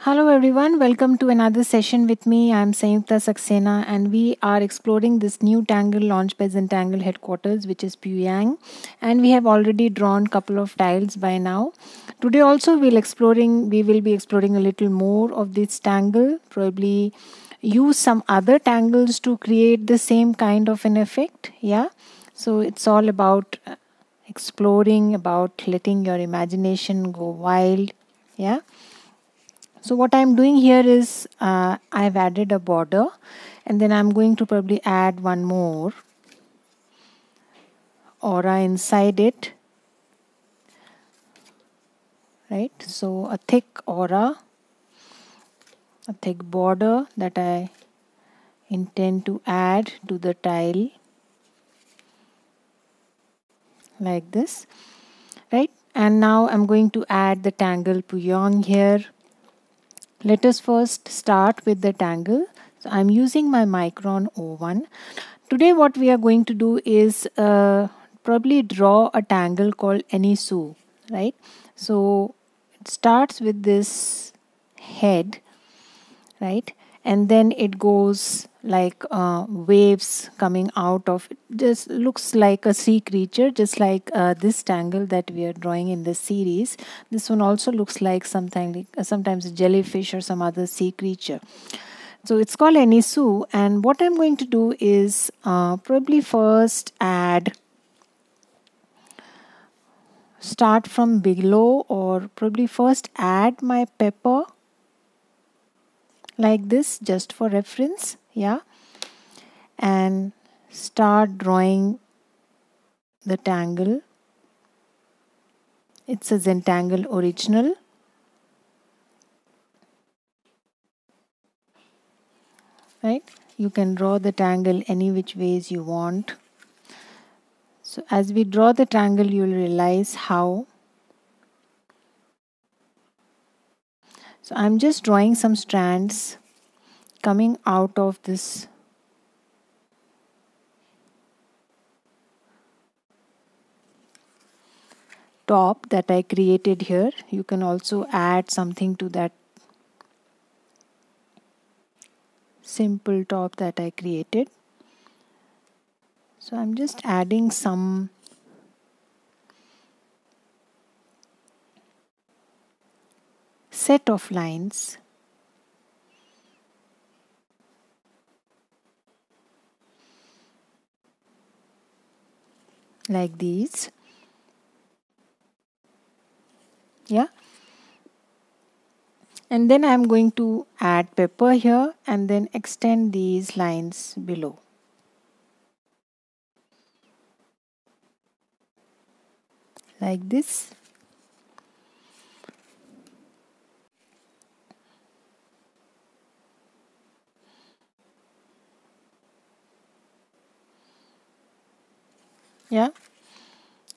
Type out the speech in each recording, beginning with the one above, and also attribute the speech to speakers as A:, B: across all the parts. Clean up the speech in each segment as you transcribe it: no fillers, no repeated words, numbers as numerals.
A: Hello everyone, welcome to another session with me. I'm Sanyukta Saxena and we are exploring this new Tangle launched by Zentangle headquarters, which is Pouyang, and we have already drawn couple of tiles by now. Today also we will be exploring a little more of this tangle, probably use some other tangles to create the same kind of an effect. Yeah. So it's all about exploring, about letting your imagination go wild. Yeah. So what I'm doing here is I've added a border, and then I'm going to probably add one more aura inside it, right? So a thick aura, a thick border that I intend to add to the tile like this, right? And now I'm going to add the Tangle Pouyang here. Let us first start with the tangle. So I'm using my Micron O1. Today what we are going to do is probably draw a tangle called Enisu, right? So it starts with this head, right? And then it goes like waves coming out of it. Just looks like a sea creature, just like this tangle that we are drawing in this series. This one also looks like something like sometimes a jellyfish or some other sea creature. So it's called Enisu, and what I'm going to do is probably first start from below, or probably first add my pepper like this just for reference, yeah, and start drawing the tangle. It's a Zentangle original, right? You can draw the tangle any which ways you want. So as we draw the triangle, you will realize how. So I'm just drawing some strands coming out of this top that I created here. You can also add something to that simple top that I created. So I'm just adding some set of lines like these. Yeah. And then I'm going to add pepper here and then extend these lines below. Like this. Yeah.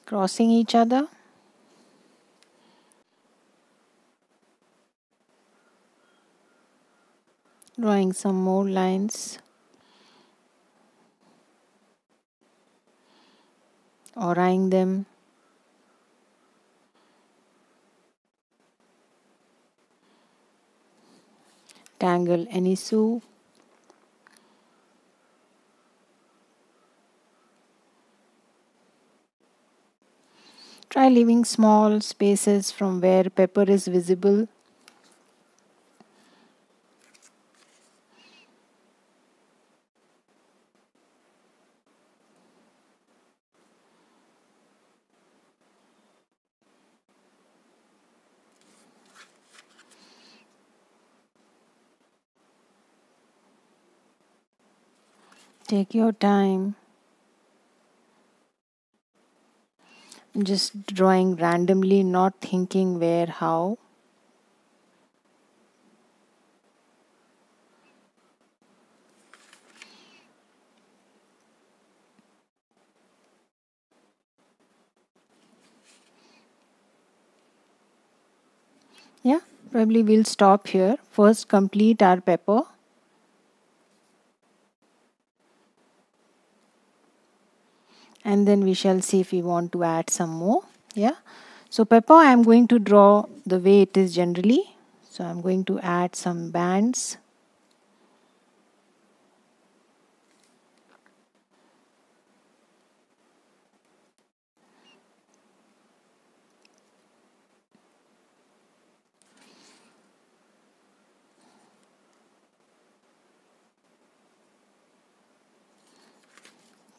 A: Crossing each other. Drawing some more lines. Auraing them. Tangle Enisu. Try leaving small spaces from where pepper is visible. Take your time. Just drawing randomly, not thinking where, how. Yeah, probably we'll stop here. First complete our pepper. And then we shall see if we want to add some more. Yeah. So pepper I am going to draw the way it is generally. So I'm going to add some bands.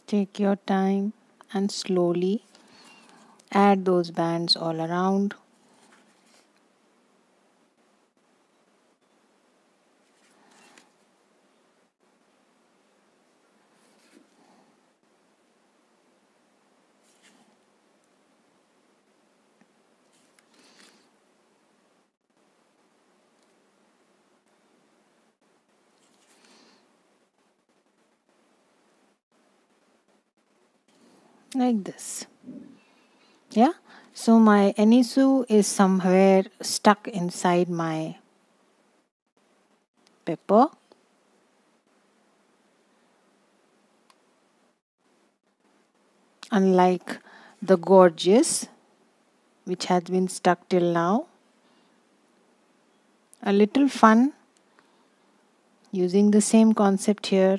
A: Take your time and slowly add those bands all around. Like this. Yeah, so my anisu is somewhere stuck inside my pepper. Unlike the gorgeous, which has been stuck till now. A little fun using the same concept here,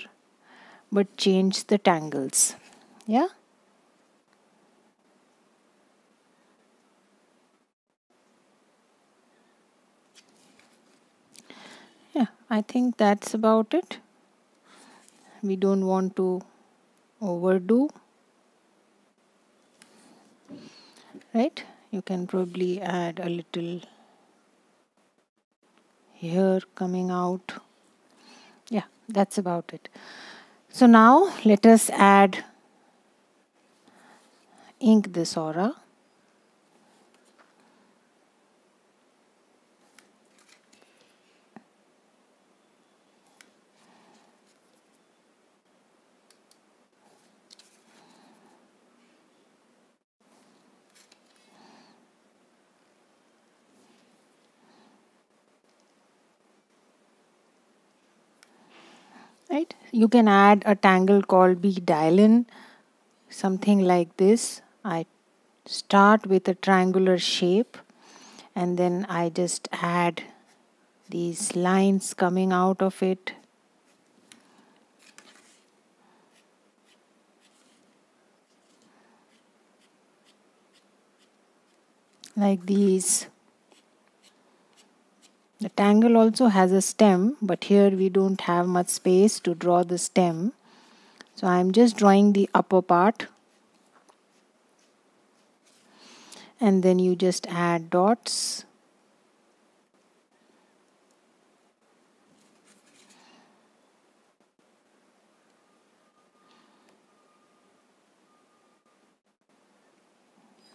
A: but change the tangles. Yeah. Yeah, I think that's about it. We don't want to overdo, right? You can probably add a little here coming out. Yeah, that's about it. So now let us add ink this aura. Right? You can add a tangle called beadylin, something like this. I start with a triangular shape and then I just add these lines coming out of it. Like these. The tangle also has a stem, but here we don't have much space to draw the stem. So I'm just drawing the upper part. And then you just add dots.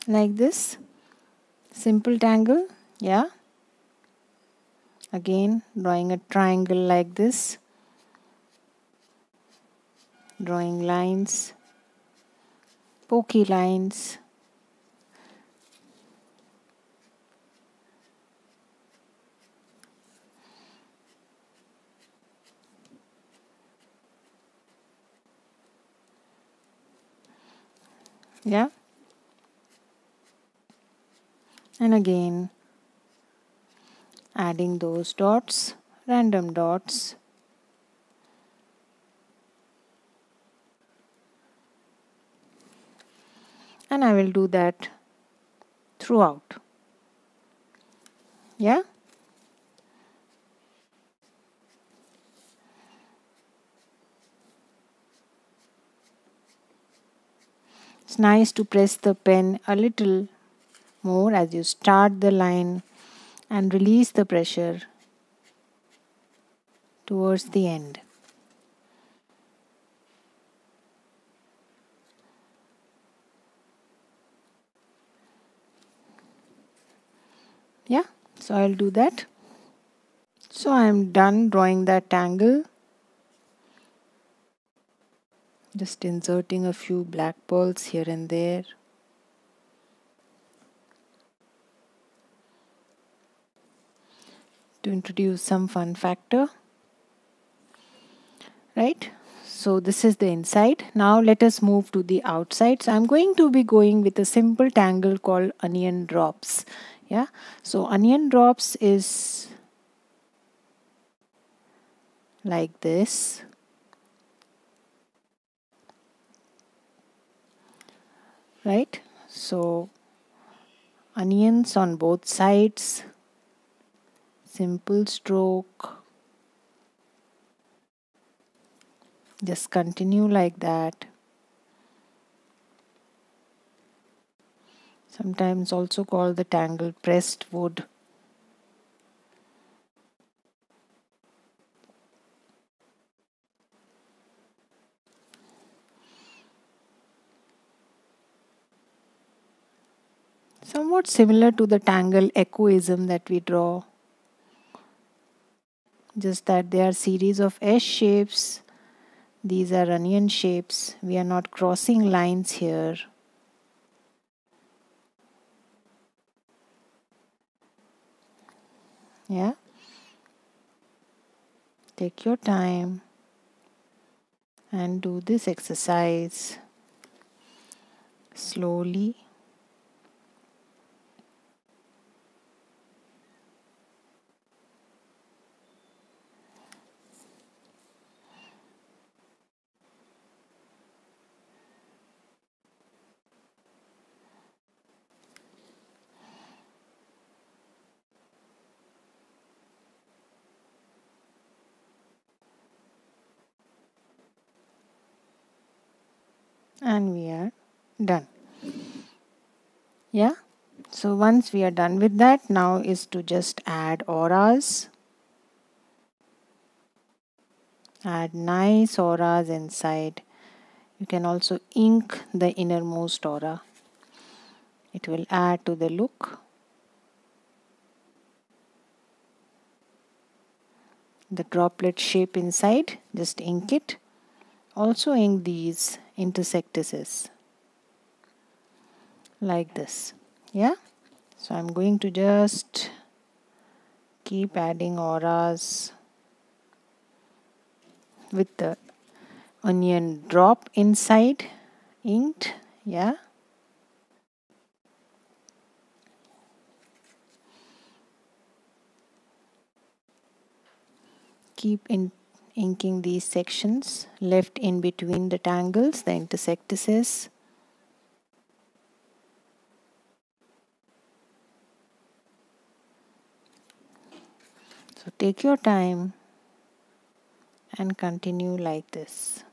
A: Like this. Simple tangle. Yeah. Again, drawing a triangle like this. Drawing lines. Pokey lines. Yeah. And again, adding those dots, random dots. And I will do that throughout. Yeah. It's nice to press the pen a little more as you start the line and release the pressure towards the end. Yeah, so I'll do that. So I'm done drawing that tangle. Just inserting a few black pearls here and there. To introduce some fun factor. Right? So this is the inside. Now let us move to the outside. So I'm going to be going with a simple tangle called onion drops. Yeah. So onion drops is like this. Right? So onions on both sides, simple stroke. Just continue like that. Sometimes also called the tangle pressed wood. Somewhat similar to the tangle echoism that we draw. Just that they are series of S shapes. These are onion shapes. We are not crossing lines here. Yeah. Take your time and do this exercise slowly. And we are done. Yeah. So once we are done with that, now is to just add auras. Add nice auras inside. You can also ink the innermost aura. It will add to the look. The droplet shape inside, just ink it. Also ink these intersectices like this. Yeah. So I'm going to just keep adding auras with the onion drop inside inked. Yeah. Keep inking these sections left in between the tangles, the intersectices. So take your time and continue like this.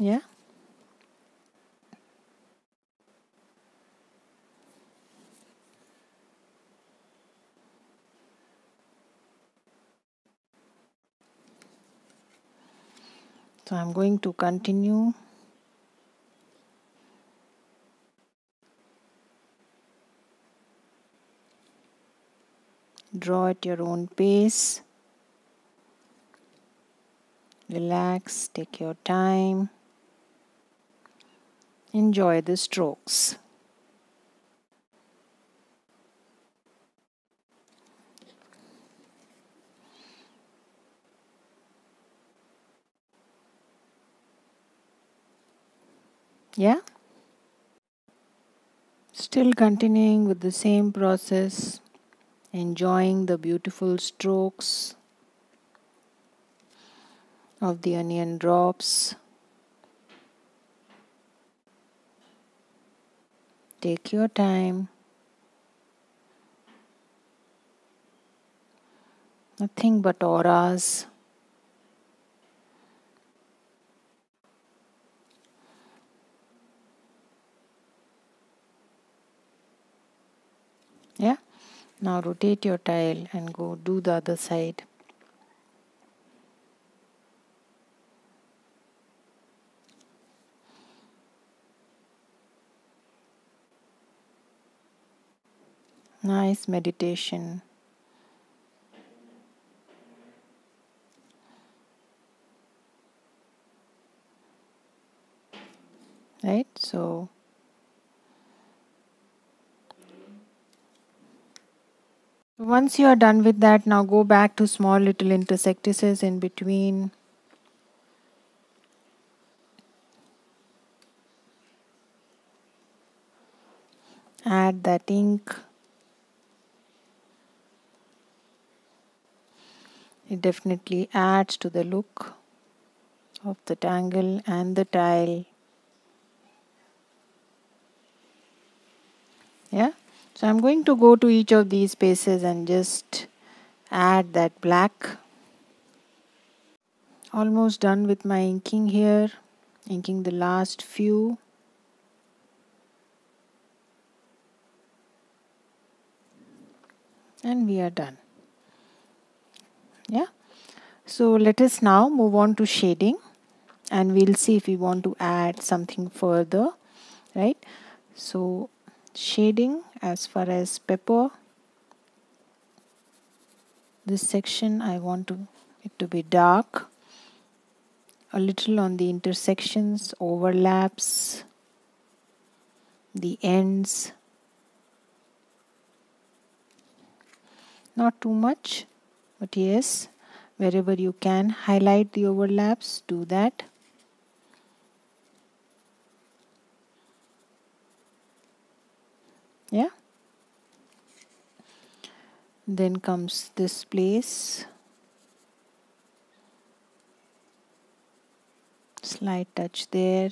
A: Yeah. So I'm going to continue. Draw at your own pace. Relax, take your time. Enjoy the strokes. Yeah. Still continuing with the same process, enjoying the beautiful strokes of the onion drops. Take your time. Nothing but auras. Yeah. Now rotate your tile and go do the other side. Nice meditation. Right? So once you are done with that, now go back to small little intersectices in between. add that ink. It definitely adds to the look of the tangle and the tile. Yeah, so I'm going to go to each of these spaces and just add that black. Almost done with my inking here, inking the last few. And we are done. Yeah, so let us now move on to shading, and we'll see if we want to add something further, right? So shading, as far as pepper, this section I want it to be dark, a little on the intersections, overlaps, the ends, not too much, but yes, wherever you can highlight the overlaps, do that. Yeah, then comes this place, slight touch there.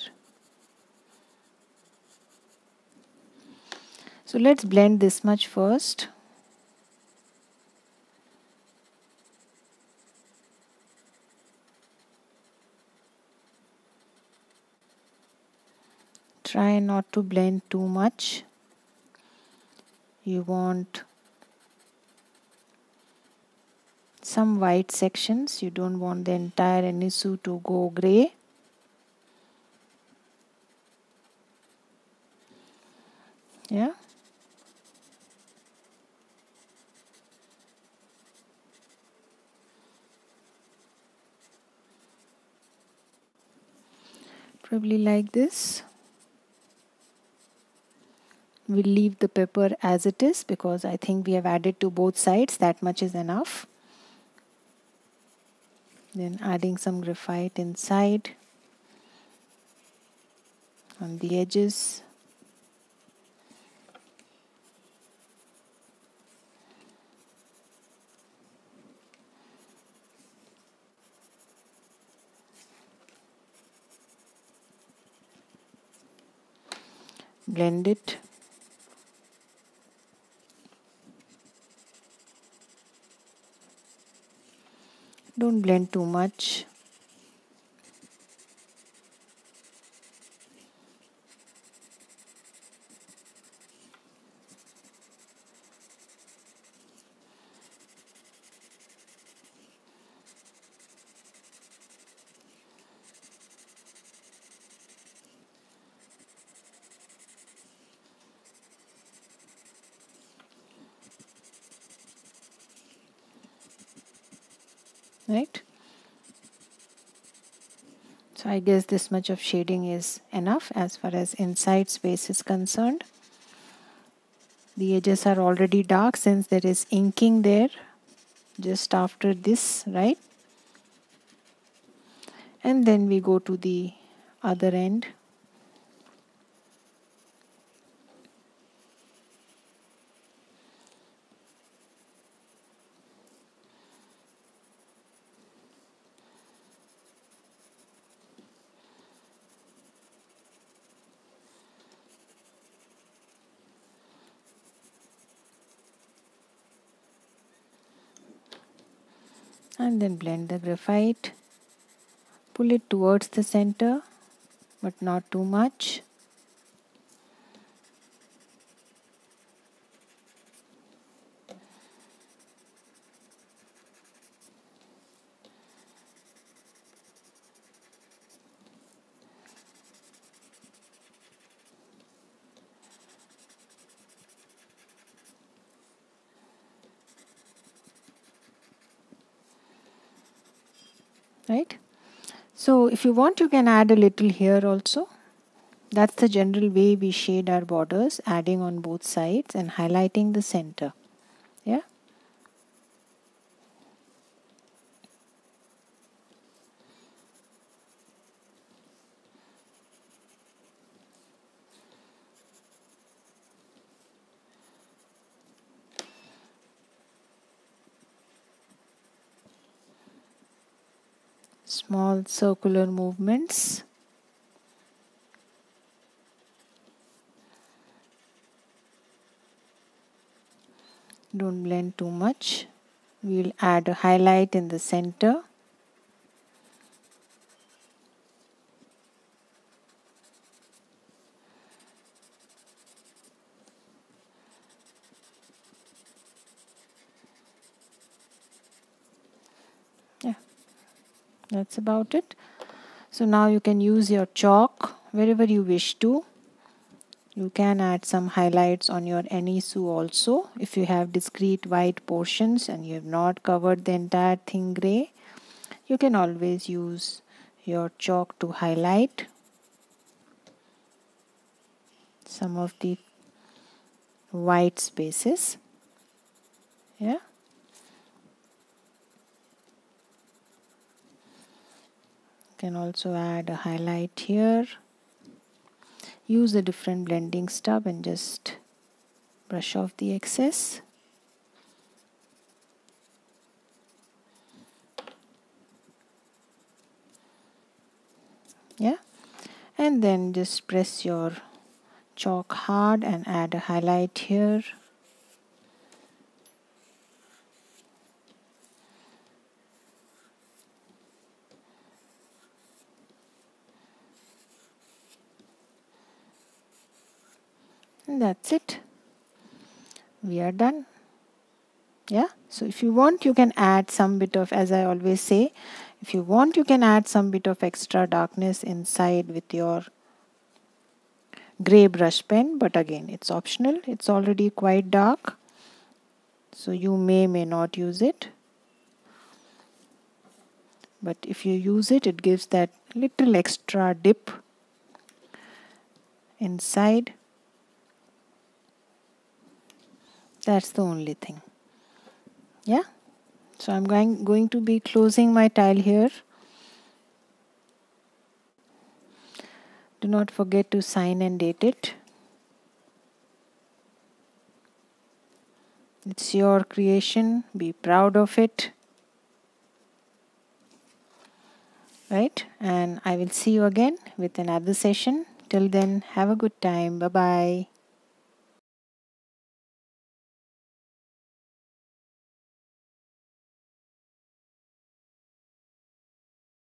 A: So let's blend this much first. Try not to blend too much. You want some white sections. You don't want the entire anisu to go grey. Yeah. Probably like this. We'll leave the pepper as it is because I think we have added to both sides. That much is enough. Then adding some graphite inside on the edges. Blend it. Don't blend too much. Right? So I guess this much of shading is enough as far as inside space is concerned. The edges are already dark since there is inking there just after this, right? And then we go to the other end. And then blend the graphite. Pull it towards the center, but not too much. Right? So if you want, you can add a little here also. That's the general way we shade our borders, adding on both sides and highlighting the center. Yeah. Small circular movements. Don't blend too much. We'll add a highlight in the center. Yeah, that's about it. So now you can use your chalk wherever you wish to. You can add some highlights on your any shoe also. If you have discrete white portions and you have not covered the entire thing gray, you can always use your chalk to highlight some of the white spaces. Yeah. You can also add a highlight here. Use a different blending stub and just brush off the excess. Yeah, and then just press your chalk hard and add a highlight here. And that's it. We are done. Yeah, so if you want, you can add some bit of, as I always say, if you want, you can add some bit of extra darkness inside with your gray brush pen, but again, it's optional. It's already quite dark, so you may not use it. But if you use it, it gives that little extra dip inside. That's the only thing. Yeah, so I'm going to be closing my tile here. Do not forget to sign and date it. It's your creation. Be proud of it. Right? And I will see you again with another session. Till then, have a good time. Bye-bye.